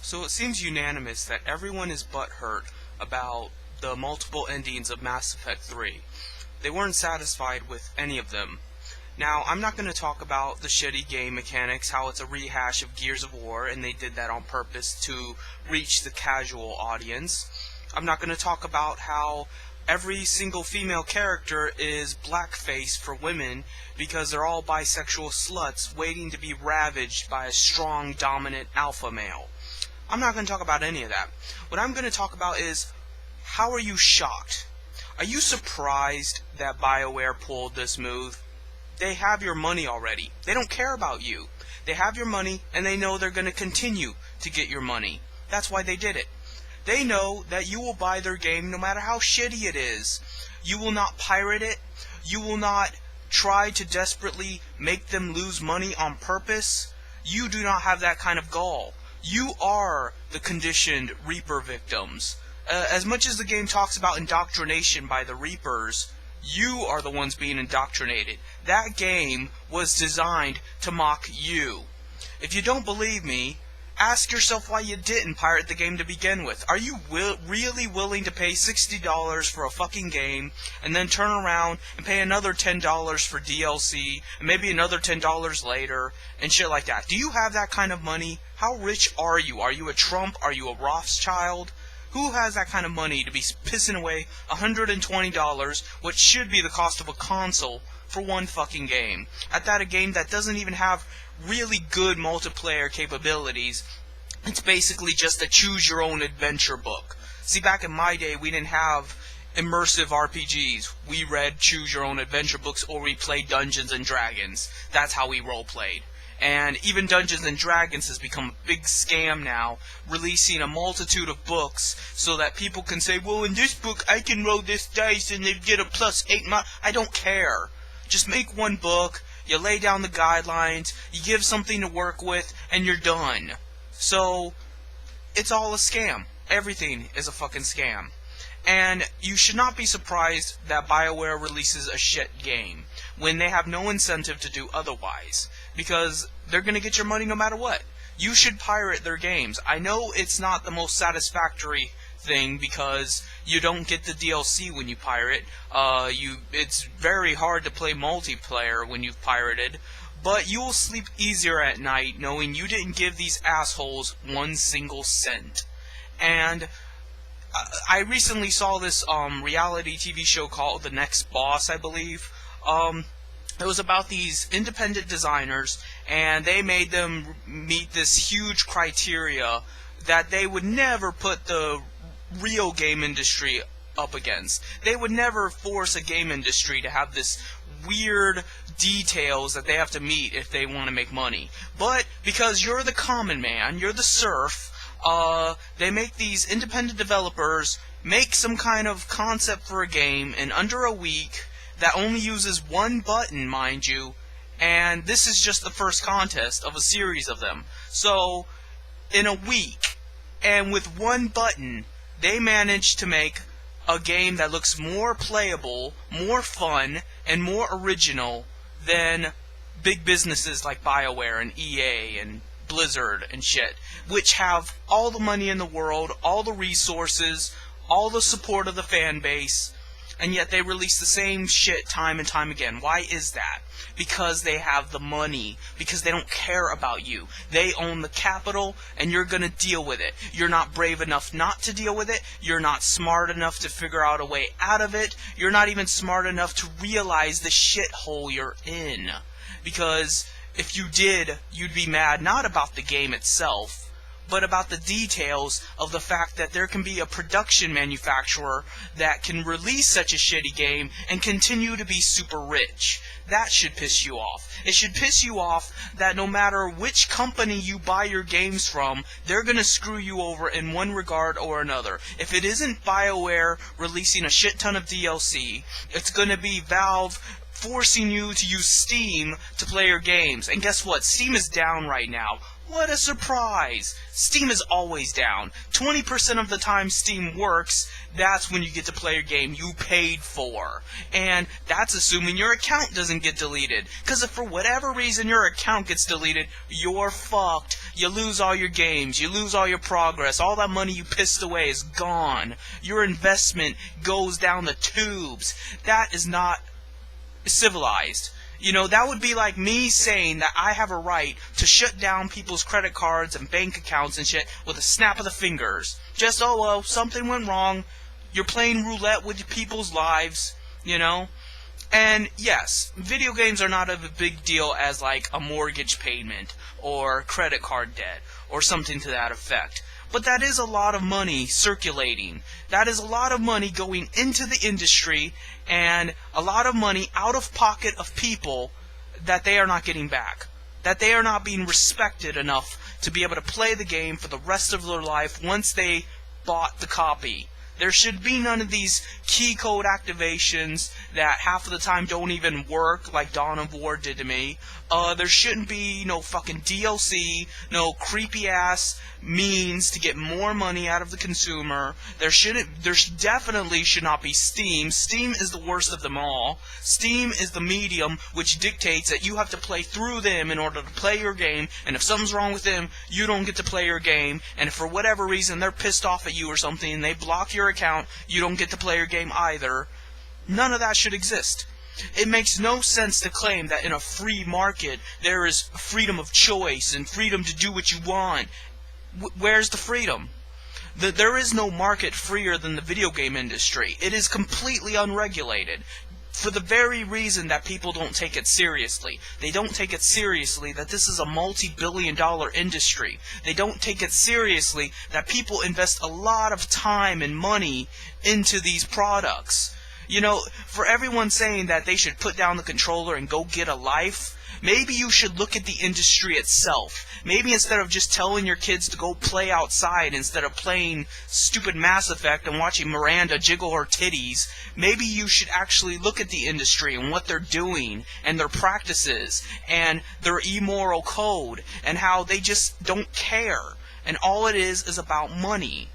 So it seems unanimous that everyone is butthurt about the multiple endings of Mass Effect 3. They weren't satisfied with any of them. Now, I'm not going to talk about the shitty game mechanics, how it's a rehash of Gears of War, and they did that on purpose to reach the casual audience. I'm not going to talk about how every single female character is blackface for women because they're all bisexual sluts waiting to be ravaged by a strong, dominant alpha male. I'm not going to talk about any of that. What I'm going to talk about is, how are you shocked? Are you surprised that BioWare pulled this move? They have your money already. They don't care about you. They have your money, and they know they're going to continue to get your money. That's why they did it. They know that you will buy their game no matter how shitty it is. You will not pirate it. You will not try to desperately make them lose money on purpose. You do not have that kind of gall. You are the conditioned Reaper victims. As much as the game talks about indoctrination by the Reapers, you are the ones being indoctrinated. That game was designed to mock you. If you don't believe me, ask yourself why you didn't pirate the game to begin with. Are you really willing to pay $60 for a fucking game and then turn around and pay another $10 for DLC and maybe another $10 later and shit like that? Do you have that kind of money? How rich are you? Are you a Trump? Are you a Rothschild? Who has that kind of money to be pissing away $120, which should be the cost of a console, for one fucking game? At that, a game that doesn't even have really good multiplayer capabilities. It's basically just a choose-your-own-adventure book. See, back in my day, we didn't have immersive RPGs. We read choose-your-own-adventure books, or we played Dungeons & Dragons. That's how we role-played. And even Dungeons & Dragons has become a big scam now, releasing a multitude of books so that people can say, well, in this book, I can roll this dice and they get a +8. I don't care. Just make one book, you lay down the guidelines, you give something to work with, and you're done. So, it's all a scam. Everything is a fucking scam. And you should not be surprised that BioWare releases a shit game when they have no incentive to do otherwise, because they're going to get your money no matter what. You should pirate their games. I know it's not the most satisfactory thing because you don't get the DLC when you pirate. It's very hard to play multiplayer when you've pirated, but you will sleep easier at night knowing you didn't give these assholes one single cent. And I recently saw this reality TV show called The Next Boss, I believe. It was about these independent designers, and they made them meet this huge criteria that they would never put the real game industry up against. They would never force a game industry to have this weird details that they have to meet if they want to make money. But because you're the common man, you're the serf, they make these independent developers make some kind of concept for a game in under a week that only uses one button, mind you, and this is just the first contest of a series of them. So, in a week, and with one button, they managed to make a game that looks more playable, more fun, and more original than big businesses like BioWare and EA and Blizzard and shit, which have all the money in the world, all the resources, all the support of the fan base, and yet they release the same shit time and time again. Why is that? Because they have the money. Because they don't care about you. They own the capital, and you're gonna deal with it. You're not brave enough not to deal with it. You're not smart enough to figure out a way out of it. You're not even smart enough to realize the shithole you're in. Because if you did, you'd be mad not about the game itself, but about the details of the fact that there can be a production manufacturer that can release such a shitty game and continue to be super rich. That should piss you off. It should piss you off that no matter which company you buy your games from, they're gonna screw you over in one regard or another. If it isn't BioWare releasing a shit ton of DLC, it's gonna be Valve forcing you to use Steam to play your games. And guess what? Steam is down right now. What a surprise! Steam is always down. 20% of the time Steam works, that's when you get to play your game you paid for. And that's assuming your account doesn't get deleted. Because if for whatever reason your account gets deleted, you're fucked. You lose all your games, you lose all your progress, all that money you pissed away is gone. Your investment goes down the tubes. That is not civilized. You know, that would be like me saying that I have a right to shut down people's credit cards and bank accounts and shit with a snap of the fingers. Just, oh well, something went wrong. You're playing roulette with people's lives, you know? And yes, video games are not of a big deal as like a mortgage payment or credit card debt or something to that effect. But that is a lot of money circulating. That is a lot of money going into the industry and a lot of money out of pocket of people that they are not getting back. That they are not being respected enough to be able to play the game for the rest of their life once they bought the copy. There should be none of these key code activations that half of the time don't even work, like Dawn of War did to me. There shouldn't be no fucking DLC, no creepy ass means to get more money out of the consumer. There definitely should not be Steam. Steam is the worst of them all. Steam is the medium which dictates that you have to play through them in order to play your game, and if something's wrong with them, you don't get to play your game, and if for whatever reason they're pissed off at you or something and they block your account, you don't get to play your game either. None of that should exist. It makes no sense to claim that in a free market there is freedom of choice and freedom to do what you want. Where's the freedom? There is no market freer than the video game industry. It is completely unregulated. For the very reason that people don't take it seriously. They don't take it seriously that this is a multi-billion-dollar industry. They don't take it seriously that people invest a lot of time and money into these products. You know, for everyone saying that they should put down the controller and go get a life, maybe you should look at the industry itself. Maybe instead of just telling your kids to go play outside instead of playing stupid Mass Effect and watching Miranda jiggle her titties, maybe you should actually look at the industry and what they're doing and their practices and their immoral code and how they just don't care. And all it is about money.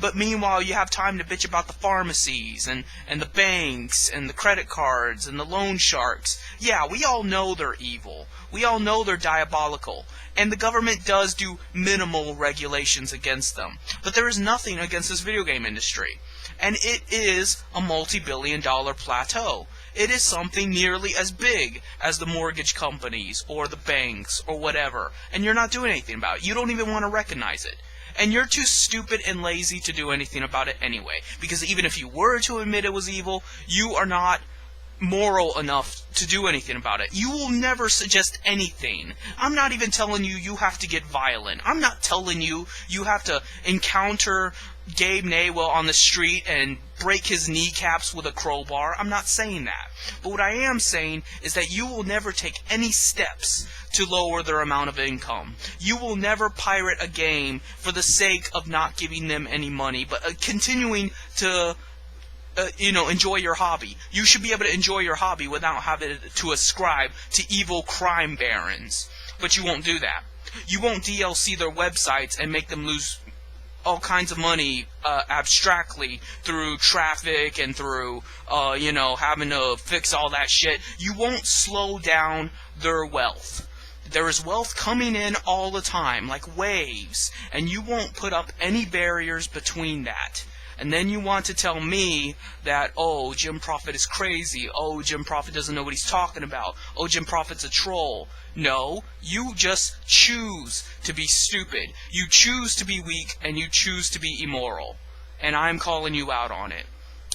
But meanwhile, you have time to bitch about the pharmacies and the banks and the credit cards and the loan sharks. Yeah, we all know they're evil. We all know they're diabolical. And the government does do minimal regulations against them. But there is nothing against this video game industry. And it is a multi-billion-dollar plateau. It is something nearly as big as the mortgage companies or the banks or whatever. And you're not doing anything about it. You don't even want to recognize it. And you're too stupid and lazy to do anything about it anyway. Because even if you were to admit it was evil, you are not moral enough to do anything about it. You will never suggest anything. I'm not even telling you you have to get violent. I'm not telling you you have to encounter Gabe Naywell on the street and break his kneecaps with a crowbar. I'm not saying that. But what I am saying is that you will never take any steps to lower their amount of income. You will never pirate a game for the sake of not giving them any money, but continuing to enjoy your hobby. You should be able to enjoy your hobby without having to ascribe to evil crime barons. But you won't do that. You won't DLC their websites and make them lose all kinds of money abstractly through traffic and through, having to fix all that shit. You won't slow down their wealth. There is wealth coming in all the time, like waves, and you won't put up any barriers between that. And then you want to tell me that, oh, Jim Prophet is crazy. Oh, Jim Prophet doesn't know what he's talking about. Oh, Jim Prophet's a troll. No, you just choose to be stupid. You choose to be weak, and you choose to be immoral. And I'm calling you out on it.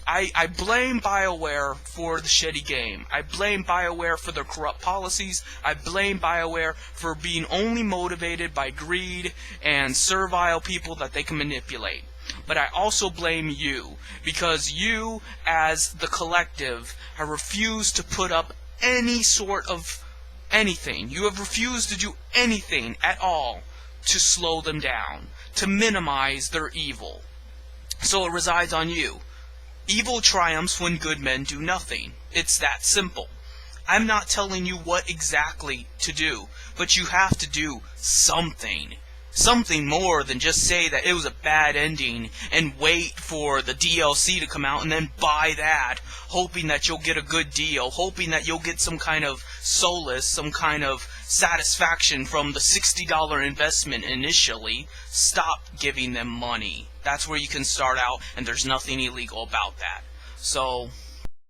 I blame BioWare for the shitty game. I blame BioWare for their corrupt policies. I blame BioWare for being only motivated by greed and servile people that they can manipulate. But I also blame you, because you, as the collective, have refused to put up any sort of anything. You have refused to do anything at all to slow them down, to minimize their evil. So it resides on you. Evil triumphs when good men do nothing. It's that simple. I'm not telling you what exactly to do, but you have to do something. Something more than just say that it was a bad ending and wait for the DLC to come out and then buy that, hoping that you'll get a good deal, hoping that you'll get some kind of solace, some kind of satisfaction from the $60 investment initially. Stop giving them money. That's where you can start out, and there's nothing illegal about that. So